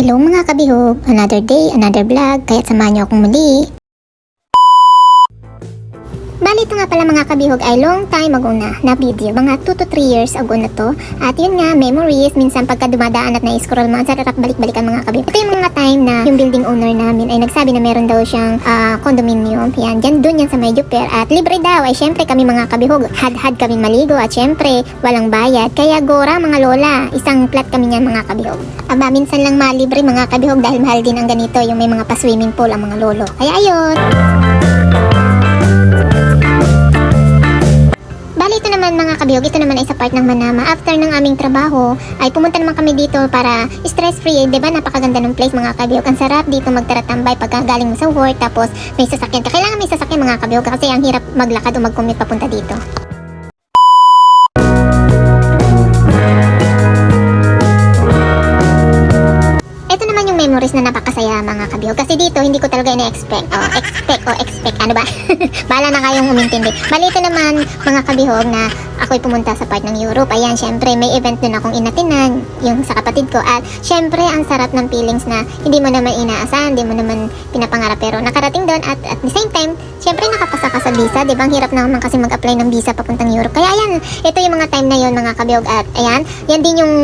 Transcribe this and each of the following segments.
Hello mga kabihog, another day, another vlog, kaya samahan niyo akong muli. Bali ito nga pala mga kabihog ay long time ago na video, mga 2 to 3 years ago na to. At yun nga, memories, minsan pagka dumadaan at na-scroll mo, ang sarap balik-balikan mga kabihog. Ito yung mga time na yung building owner namin ay nagsabi na meron daw siyang condominium. Yan, dun yan sa may Juper. At libre daw, ay syempre kami mga kabihog, had kami maligo at syempre walang bayad. Kaya gora mga lola, isang flat kami niyan mga kabihog. Aba, minsan lang malibre mga kabihog dahil mahal din ang ganito, yung may mga pa-swimming pool ang mga lolo. Kaya ayun. Bali ito naman mga kabihog, ito naman ay sa part ng Manama. After ng aming trabaho, ay pumunta naman kami dito para stress-free. Diba napakaganda ng place mga kabihog. Ang sarap dito magtaratambay pagka galing mo sa work, tapos may sasakyan ka. Kailangan may sasakyan mga kabihog kasi ang hirap maglakad o mag-commute papunta dito. Memories na napakasaya mga kabihog. Kasi dito, hindi ko talaga ina-expect. Expect. Ano ba? Bahala na kayong umintindi. Bali ito naman, mga kabihog, na ako'y pumunta sa part ng Europe. Ayan, syempre, may event dun akong inatinan, yung sa kapatid ko. At syempre, ang sarap ng feelings na hindi mo naman inaasahan, hindi mo naman pinapangarap. Pero nakarating doon at the same time, syempre, nakapasa ka sa visa. Diba? Ang hirap naman kasi mag-apply ng visa papuntang Europe. Kaya ayan, ito yung mga time na yon mga kabihog. At ayan, yan din yung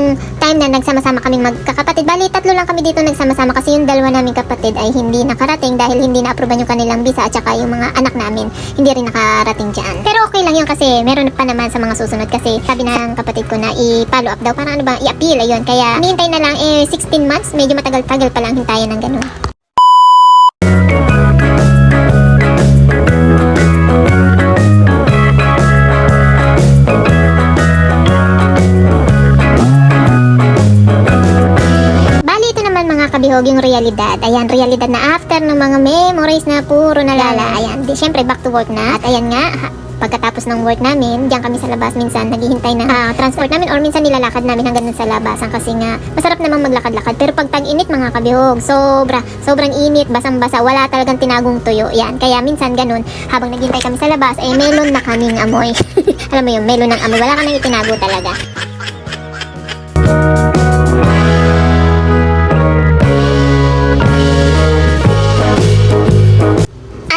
time na nagsama-sama kaming magkakapatid. Bali, 3 lang kami dito nagsama-sama kasi yung 2 naming kapatid ay hindi nakarating dahil hindi na-aproban yung kanilang visa at saka yung mga anak namin hindi rin nakarating dyan. Pero okay lang yun kasi meron pa naman sa mga susunod kasi sabi ng kapatid ko na i-follow up daw para ano ba, i-appeal ayun. Kaya hinihintay na lang 16 months, medyo matagal-tagal pa lang hintayin ng ganun. Kabihog yung realidad. Ayan, realidad na after ng mga memories na puro nalala. Ayan, syempre back to work na. At ayan nga, pagkatapos ng work namin, diyan kami sa labas minsan naghihintay na transport namin or minsan nilalakad namin hanggang sa labasan kasi nga masarap namang maglakad-lakad. Pero pag tag-init mga kabihog, sobrang init, basang-basa, wala talagang tinagong tuyo. Yan, kaya minsan ganun, habang naghihintay kami sa labas, eh melon na kaming amoy. Alam mo yun, melon ng amoy, wala ka nang itinago talaga.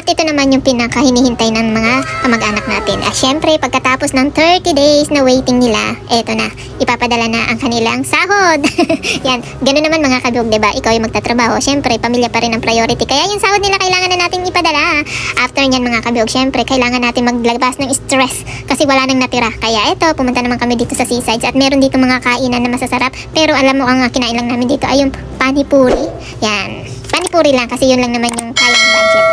Ito naman yung pinaka-hinihintay ng mga kamag-anak natin. Syempre, pagkatapos ng 30 days na waiting nila, eto na, ipapadala na ang kanilang sahod. Yan, ganoon naman mga kabihog, diba? Ikaw yung magtatrabaho. Syempre, pamilya pa rin ang priority. Kaya yung sahod nila kailangan na natin ipadala. After nyan mga kabihog, syempre, kailangan natin maglabas ng stress kasi wala nang natira. Kaya eto, pumunta naman kami dito sa seasides at meron dito mga kainan na masasarap. Pero alam mo, ang kinain lang namin dito ay yung panipuri. Yan, panipuri lang kasi yun lang naman yung kayang budget.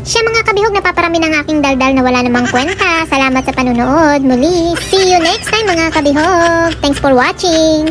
Siya mga kabihog, napaparami ng aking daldal na wala namang kwenta. Salamat sa panunood. Muli, see you next time mga kabihog. Thanks for watching.